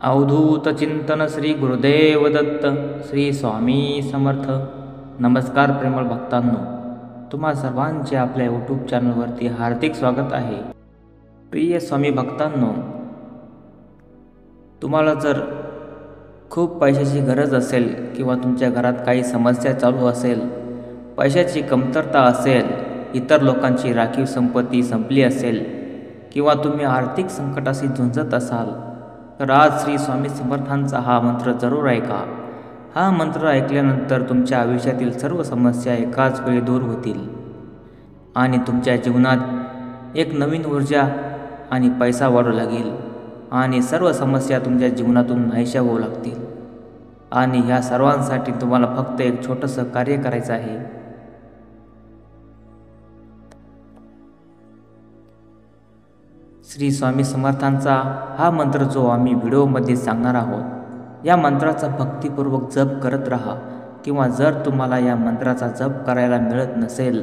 अवधूत चिंतन श्री गुरुदेव दत्त श्री स्वामी समर्थ. नमस्कार प्रेमळ भक्तांनो, तुम्हा सर्वांचे आपल्या यूट्यूब चॅनलवरती हार्दिक स्वागत आहे. प्रिय स्वामी भक्तांनो, तुम्हाला जर खूप पैशाची गरज असेल किंवा तुमच्या घरात काही समस्या चालू असेल, पैशाची कमतरता असेल, इतर लोकांची राखीव संपत्ती संपली असेल किंवा तुम्ही आर्थिक संकटाशी झुंजत असाल, तर आज श्री स्वामी समर्थांचा हा मंत्र जरूर ऐका. हा मंत्र ऐकल्यानंतर तुमच्या आयुष्यातील सर्व समस्या एकाच वेळी दूर होतील आणि तुमच्या जीवनात एक नवीन ऊर्जा आणि पैसा वाढू लागेल आणि सर्व समस्या तुमच्या जीवनातून नाहीशा होऊ लागतील. आणि ह्या सर्वांसाठी तुम्हाला फक्त एक छोटंसं कार्य करायचं आहे. श्री स्वामी समर्थांचा हा मंत्र जो आम्ही व्हिडिओमध्ये सांगणार आहोत, या मंत्राचा भक्तिपूर्वक जप करत राहा. किंवा जर तुम्हाला या मंत्राचा जप करायला मिळत नसेल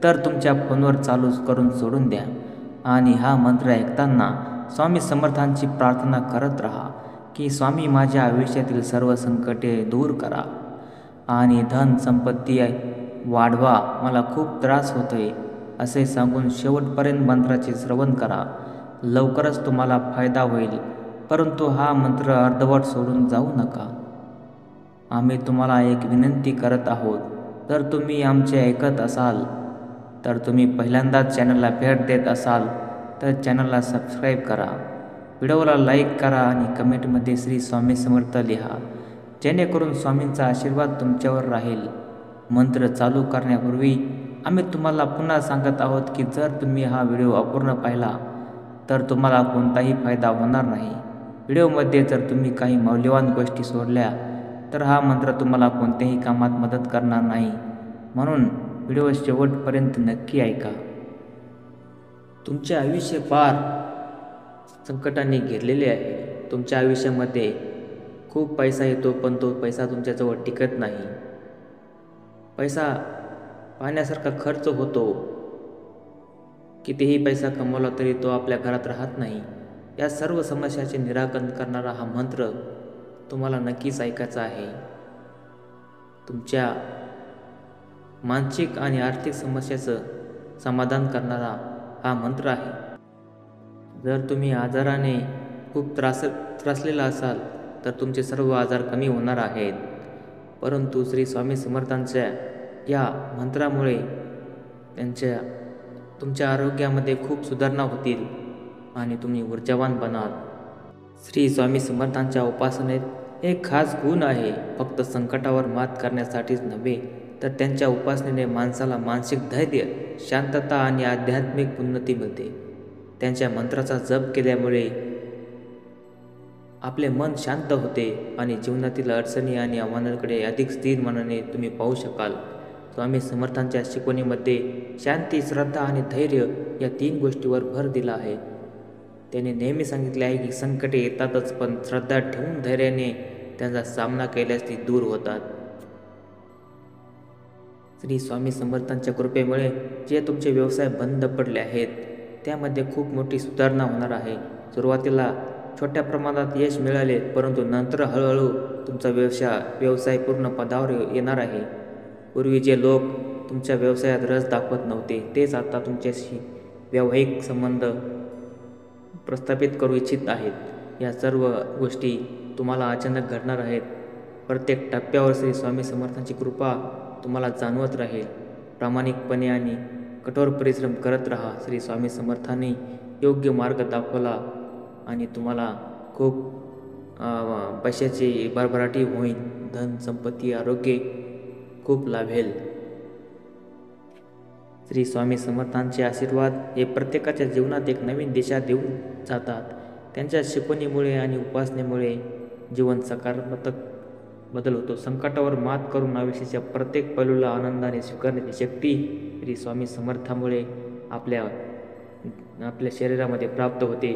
तर तुमच्या फोनवर चालू करून सोडून द्या आणि हा मंत्र ऐकताना स्वामी समर्थांची प्रार्थना करत राहा की स्वामी माझ्या आयुष्यातील सर्व संकटे दूर करा आणि धन संपत्ती वाढवा, मला खूप त्रास होतोय असे सांगून शेवटपर्यंत मंत्राचे श्रवण करा. लवकरच तुम्हाला फायदा होईल. परंतु हा मंत्र अर्धवट सोडून जाऊ नका. आम्ही तुम्हाला एक विनंती करत आहोत. जर तुम्ही आमचे ऐकत असाल तर तुम्ही पहिल्यांदाच चॅनलला भेट देत असाल तर चॅनलला सबस्क्राईब करा, व्हिडिओला लाईक करा आणि कमेंटमध्ये श्री स्वामी समर्थ लिहा, जेणेकरून स्वामींचा आशीर्वाद तुमच्यावर राहील. मंत्र चालू करण्यापूर्वी आम्ही तुम्हाला पुन्हा सांगत आहोत की जर तुम्ही हा व्हिडिओ अपूर्ण पाहिला तर तुम्हाला कोणताही फायदा होणार नाही. व्हिडिओमध्ये जर तुम्ही काही मौल्यवान गोष्टी सोडल्या तर हा मंत्र तुम्हाला कोणत्याही कामात मदत करणार नाही. म्हणून व्हिडिओ शेवटपर्यंत नक्की ऐका. तुमचे आयुष्य फार संकटाने घेरलेले आहे. तुमच्या आयुष्यामध्ये खूप पैसा येतो, पण तो पैसा तुमच्याजवळ टिकत नाही. पैसा पाहण्यासारखा खर्च होतो. कितीही पैसा कमवला तरी तो आपल्या घरात राहत नाही. या सर्व समस्याचे निराकरण करणारा हा मंत्र तुम्हाला नक्कीच ऐकायचा आहे. तुमच्या मानसिक आणि आर्थिक समस्याचं समाधान करणारा हा मंत्र आहे. जर तुम्ही आजाराने खूप त्रासलेला असाल तर तुमचे सर्व आजार कमी होणार आहेत. परंतु श्री स्वामी समर्थांच्या या मंत्रामुळे तुमच्या आरोग्यामध्ये खूप सुधारणा होतील आणि तुम्ही ऊर्जावान बनाल. श्री स्वामी समर्थांच्या उपासनेत एक खास गुण आहे. फक्त संकटावर मात करण्यासाठीच नव्हे तर त्यांच्या उपासनेने माणसाला मानसिक धैर्य, शांतता आणि आध्यात्मिक उन्नती मिळते. त्यांच्या मंत्राचा जप केल्यामुळे आपले मन शांत होते आणि जीवनातील अडचणी आणि आव्हानांकडे अधिक स्थिर मनाने तुम्ही पाहू शकाल. स्वामी समर्थांच्या शिकवणीमध्ये शांती, श्रद्धा आणि धैर्य या 3 गोष्टीवर भर दिला आहे. त्याने नेहमी सांगितले आहे की संकटे येतातच, पण श्रद्धा ठेवून धैर्याने त्यांचा सामना केल्यास ती दूर होतात. श्री स्वामी समर्थांच्या कृपेमुळे जे तुमचे व्यवसाय बंद पडले आहेत त्यामध्ये खूप मोठी सुधारणा होणार आहे. सुरुवातीला छोट्या प्रमाणात यश मिळाले, परंतु नंतर हळूहळू तुमचा व्यवसाय पूर्ण पदावर येणार आहे. पूर्वी जे लोक तुमच्या व्यवसायात रस दाखवत नव्हते तेच आता तुमच्याशी वैवाहिक संबंध प्रस्थापित करू इच्छित आहेत. या सर्व गोष्टी तुम्हाला अचानक घडणार आहेत. प्रत्येक टप्प्यावर श्री स्वामी समर्थांची कृपा तुम्हाला जाणवत राहील. प्रामाणिकपणे आणि कठोर परिश्रम करत राहा. श्री स्वामी समर्थांनी योग्य मार्ग दाखवला आणि तुम्हाला खूप पैशाची भरभराटी होईल. धन संपत्ती, आरोग्य खूप लाभेल. श्री स्वामी समर्थांचे आशीर्वाद हे प्रत्येकाच्या जीवनात एक नवीन दिशा देऊन जातात. त्यांच्या शिकवणीमुळे आणि उपासनेमुळे जीवन सकारात्मक बदल होतो. संकटावर मात करून आयुष्याच्या प्रत्येक पैलूला आनंदाने स्वीकारण्याची शक्ती श्री स्वामी समर्थामुळे आपल्या शरीरामध्ये प्राप्त होते.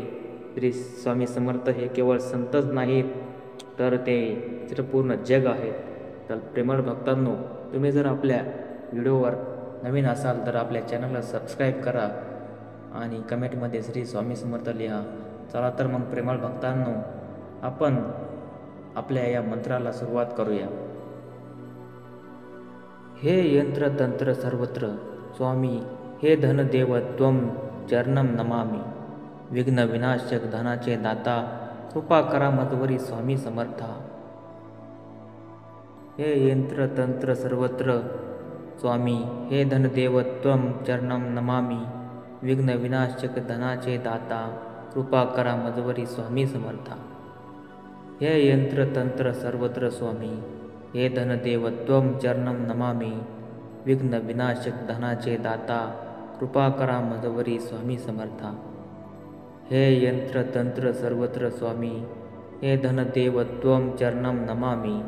श्री स्वामी समर्थ हे केवळ संतच नाहीत तर ते पूर्ण जग आहेत. तर प्रेमळ भक्तांनो, तुम्ही जर आपल्या व्हिडिओवर नवीन असाल तर आपल्या चॅनलला सबस्क्राईब करा आणि कमेंटमध्ये श्री स्वामी समर्थ लिहा. चला तर मग प्रेमळ भक्तांनो, आपण आपल्या या मंत्राला सुरुवात करूया. हे यंत्र तंत्र सर्वत्र स्वामी, हे धनदेव त्वं चरणं नमामि. विघ्न विनाशक धनाचे दाता, कृपा करा मजवरी स्वामी समर्था. हे यंत्र तंत्र सर्वत्र स्वामी, हे धनदेव त्वं चरणं नमामि. विघ्न विनाशक धनाचे दाता, कृपा करा मजवरी स्वामी समर्था. हे यंत्र तंत्र सर्वत्र स्वामी, हे धनदेव त्वं चरणं नमामि. विघ्न विनाशक धनाचे दाता, कृपा करा मजवरी स्वामी समर्था. हे यंत्र तंत्र सर्वत्र स्वामी, हे धनदेव त्वं चरणं नमामि.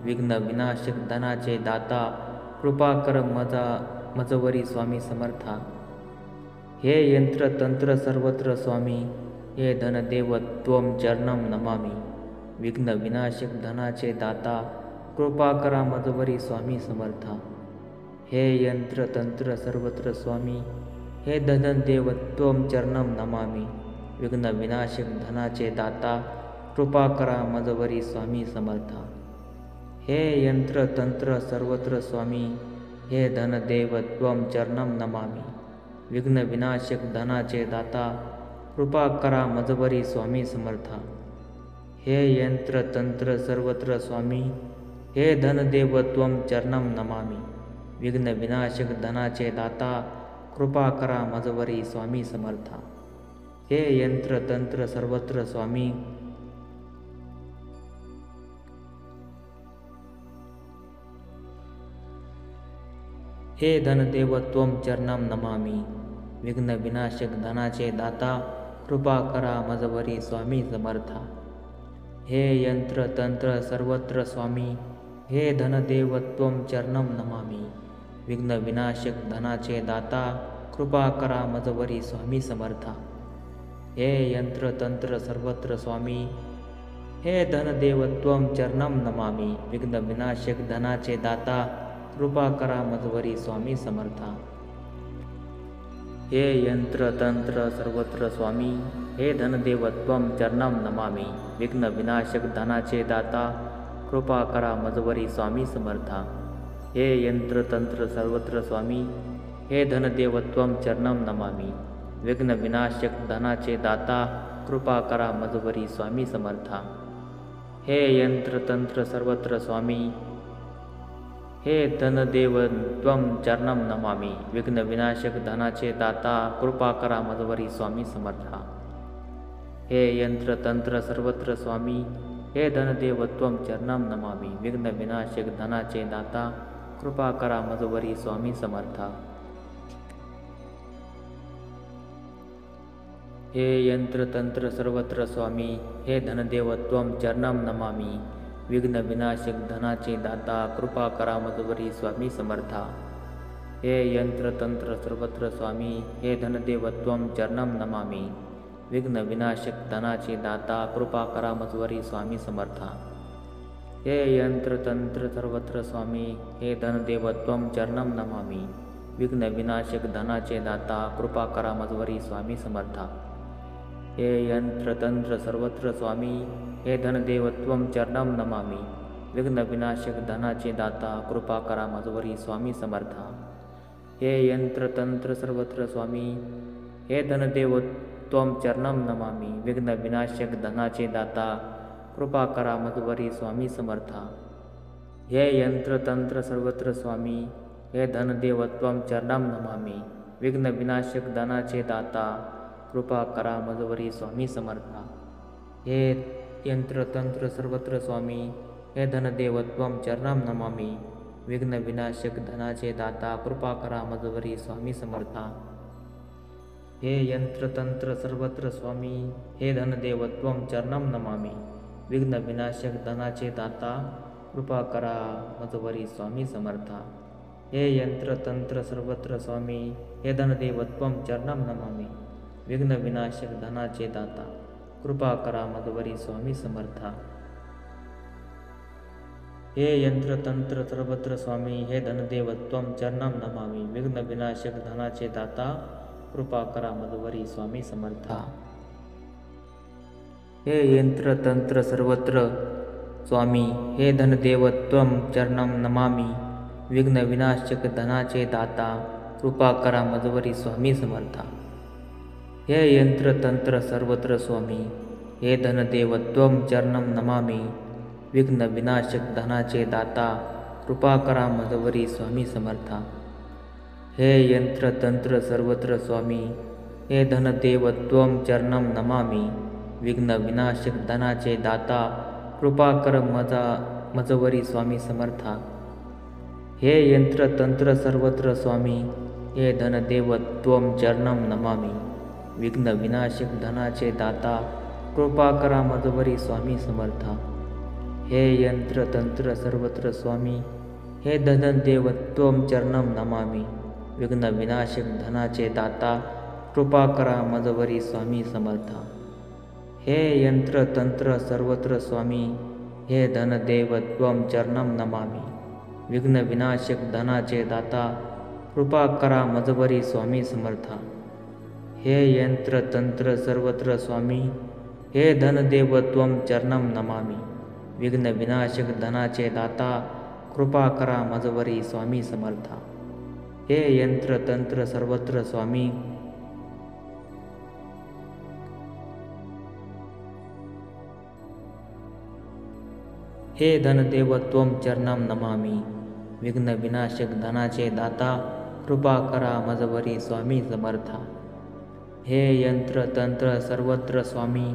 विघ्न विनाशक धनाचे दाता, कृपा कर मजवरी स्वामी समर्था. हे यंत्र तंत्र सर्वत्र स्वामी, हे धनदेव त्वं चरणं नमामि. विघ्न विनाशक धनाचे दाता, कृपा करा मजवरी स्वामी समर्था. हे यंत्र तंत्र सर्वत्र स्वामी, हे धनदेव त्वं चरणं नमामि. विघ्न विनाशक धनाचे दाता, कृपा करा मजवरी स्वामी समर्था. हे यंत्र तंत्र सर्वत्र स्वामी, हे धनदेव त्वं चरणं नमामि. विघ्न विनाशक धनाचे दाता, कृपा करा मजवरी स्वामी समर्था. हे यंत्र तंत्र सर्वत्र स्वामी, हे धनदेव त्वं चरणं नमामि. विघ्न विनाशक धनाचे दाता, कृपा करा मजवरी स्वामी समर्था. हे यंत्र तंत्र सर्वत्र स्वामी, हे धनदेव त्वं चरणं नमामि. विघ्न विनाशक धनाचे दाता, कृपा करा मजवरी स्वामी समर्था. हे यंत्र तंत्र सर्वत्र स्वामी, हे धनदेव त्वं चरणं नमामि. विघ्न विनाशक धनाचे दाता, कृपा करा मजवरी स्वामी समर्था. हे यंत्र तंत्र सर्वत्र स्वामी, हे धनदेव त्वं चरणं नमामि. विघ्न विनाशक धनाचे दाता, कृपा करा मजवरी स्वामी समर्था. हे यंत्र तंत्र सर्वत्र स्वामी, हे धनदेव त्वं चरणं नमामि. विघ्न विनाशक धनाचे दाता, कृपा करा मजवरी स्वामी समर्था. हे यंत्र तंत्र सर्वत्र स्वामी, हे धनदेव त्वं चरणं नमामि. विघ्न विनाशक धनाचे दाता, कृपा करा मजवरी स्वामी समर्था. हे यंत्र तंत्र सर्वत्र स्वामी, हे धनदेव त्वं चरणं नमामि. विघ्न विनाशक धनाचे दाता, कृपा करा मजवरी स्वामी समर्था. हे यंत्र तंत्र सर्वत्र स्वामी, हे धनदेव त्वं चरणं नमामि. विघ्न विनाशक धनाचे दाता, कृपा करा मजवरी स्वामी समर्था. हे यंत्र तंत्र सर्वत्र स्वामी, हे धनदेव त्वं चरणं नमामि. विघ्न विनाशक धनाचे दाता, कृपा करा मजवरी स्वामी समर्था. हे यंत्र तंत्र सर्वत्र स्वामी, हे धनदेव त्वं चरणं नमामि. विघ्न विनाशक धनाचे दाता, कृपा करा मजवरी स्वामी समर्था. हे यंत्र तंत्र सर्वत्र स्वामी, हे धनदेव त्वं चरणं नमामि. विघ्न विनाशक धनाचे दाता, कृपा करा मजवरी स्वामी समर्था. हे यंत्र तंत्र सर्वत्र स्वामी, हे धनदेव त्वं चरणं नमामि. विघ्न विनाशक धनाचे दाता, कृपा करा मजवरी स्वामी समर्था. हे यंत्र तंत्र सर्वत्र स्वामी, हे धनदेव त्वं चरणं नमामि. विघ्न विनाशक धनाचे दाता, कृपा करा मजवरी स्वामी समर्था. हे यंत्र तंत्र सर्वत्र स्वामी, हे धनदेव त्वं चरणं नमामि. विघ्न विनाशक धनाचे दाता, कृपा करा मजवरी स्वामी समर्था. हे यंत्र तंत्र सर्वत्र स्वामी, हे धनदेव त्वं चरणं नमामि. विघ्न विनाशक धनाचे दाता, कृपा करा मजवरी स्वामी समर्था. हे यंत्र तंत्र सर्वत्र स्वामी, हे धनदेव त्वं चरणं नमामि. विघ्न विनाशक धनाचे दाता, कृपा करा मजवरी स्वामी समर्था. हे यंत्र तंत्र सर्वत्र स्वामी, हे धनदेव त्वं चरणं नमामि. विघ्न विनाशक धनाचे दाता, कृपा करा मजवरी स्वामी समर्था. हे यंत्र तंत्र सर्वत्र स्वामी, हे धनदेव त्वं चरणं नमामि. विघ्न विनाशक धनाचे दाता, कृपा करा मजवरी स्वामी समर्था. हे यंत्र तंत्र सर्वत्र स्वामी, हे धनदेव त्वं चरणं नमामि, विघ्न विनाशक धनाचे दाता, कृपा करा मजवरी स्वामी समर्था. हे यंत्र तंत्र सर्वत्र स्वामी, हे धनदेव त्वं चरणं नमामि, विघ्न विनाशक धनाचे दाता, कृपा करा मजवरी स्वामी समर्था. हे यंत्र तंत्र सर्वत्र स्वामी, हे धनदेव त्वं चरणं नमामि, विघ्न विनाशक धनाचे दाता, कृपा कर मजवरी स्वामी समर्था. हे यंत्र तंत्र सर्वत्र स्वामी, हे धनदेव त्वं चरणं नमामि, विघ्न विनाशक धनाचे दाता, कृपा करा मजवरी स्वामी समर्था. हे यंत्र तंत्र सर्वत्र स्वामी, हे धनदेव त्वं चरणं नमामि, विघ्न विनाशक धनाचे दाता, कृपा करा मजवरी स्वामी समर्था. हे यंत्र तंत्र सर्वत्र स्वामी, हे धनदेव त्वं चरणं नमामि, विघ्न विनाशक धनाचे दाता, कृपा करा मजवरी स्वामी समर्था. हे यंत्र तंत्र सर्वत्र स्वामी, हे धनदेव त्वं चरणं नमामि, विघ्न विनाशक धनाचे दाता, कृपा करा मजवरी स्वामी समर्था. हे यंत्र तंत्र सर्वत्र स्वामी, हे धनदेव त्वं चरणं नमामि, विघ्न विनाशक धनाचे दाता, कृपा करा मजवरी स्वामी समर्था. हे यंत्र तंत्र सर्वत्र स्वामी,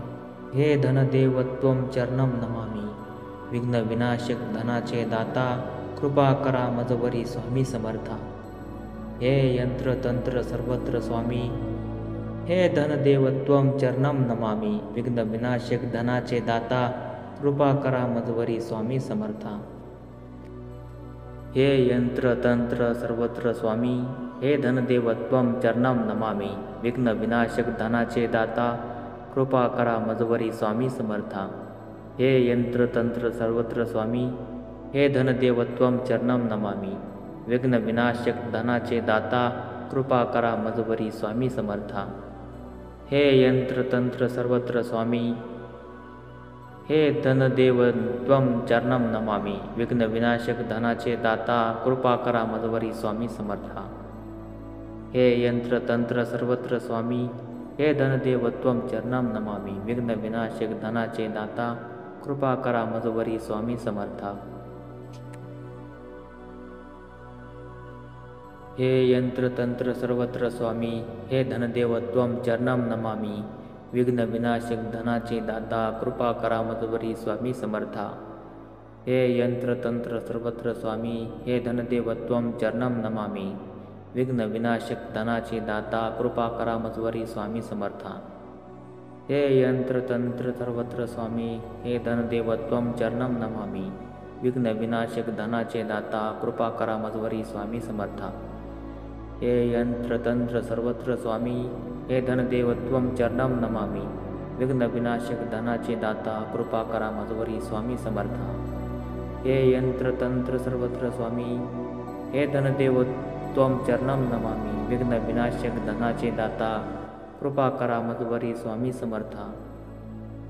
हे धनदेव त्वं चरणं नमामि, विघ्न विनाशक धनाचे दाता, कृपा करा मजवरी स्वामी समर्था. हे यंत्र तंत्र सर्वत्र स्वामी, हे धनदेव त्वं चरणं नमामि, विघ्न विनाशक धनाचे दाता, कृपा करा मजवरी स्वामी समर्था. हे यंत्र तंत्र सर्वत्र स्वामी, हे धनदेव त्वं चरणं नमामि, विघ्न विनाशक धनाचे दाता, कृपा करा मजवरी स्वामी समर्था. हे यंत्र तंत्र सर्वत्र स्वामी, हे धनदेव त्वं चरणं नमामि, विघ्न विनाशक धनाचे दाता, कृपा करा मजवरी स्वामी समर्था. हे यंत्र तंत्र सर्वत्र स्वामी, हे धनदेव त्वं चरणं नमामि, विघ्न विनाशक धनाचे दाता, कृपा करा मजवरी स्वामी समर्था. हे यंत्र तंत्र सर्वत्र स्वामी, हे धनदेव त्वं चरणं नमामि, विघ्न विनाशक धनाचे दाता, कृपा करा मजवरी स्वामी समर्था. हे यंत्र तंत्र सर्वत्र स्वामी, हे धनदेव त्वं चरणं नमामि, विघ्न विनाशक धनाचे दाता, कृपा करा मजवरी स्वामी समर्था. हे यंत्र तंत्र सर्वत्र स्वामी, हे धनदेव त्वं चरणं नमामि, विघ्न विनाशक धनाचे दाता, कृपा करा मजवरी स्वामी समर्था. हे यंत्र तंत्र सर्वत्र स्वामी, हे धनदेव त्वं चरणं नमामि, विघ्न विनाशक धनाचे दाता, कृपा करा मजवरी स्वामी समर्था. हे यंत्र तंत्र सर्वत्र स्वामी, हे धनदेव त्वं चरणं नमामि, विघ्न विनाशक धनाचे दाता, कृपा करा मजवरी स्वामी समर्था. हे यंत्र तंत्र सर्वत्र स्वामी, हे धनदेव त्वं चरणं नमामि, विघ्न विनाशक धनाचे दाता, कृपा करा मजवरी स्वामी समर्था.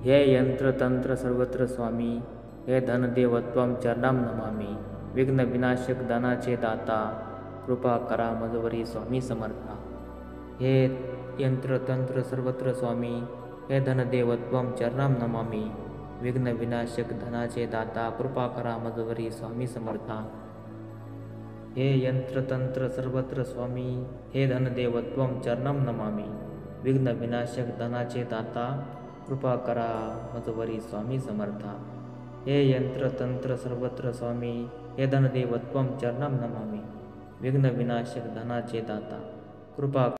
हे यंत्र तंत्र सर्वत्र स्वामी, हे धनदेव त्वं चरणं नमामि, विघ्न विनाशक धनाचे दाता, कृपा करा मजवरी स्वामी समर्था. हे यंत्र तंत्र सर्वत्र स्वामी, हे धनदेव त्वं चरणं नमामि, विघ्न विनाशक धनाचे दाता, कृपा करा मजवरी स्वामी समर्था. हे यंत्र तंत्र सर्वत्र स्वामी, हे धनदेव त्वं चरणं नमामि, विघ्न विनाशक धनाचे दाता, कृपा करा मजवरी स्वामी समर्था. हे यंत्र तंत्र सर्वत्र स्वामी, हे धनदेव त्वं चरणं नमामि, विघ्न विनाशक धनाचे दाता, कृपा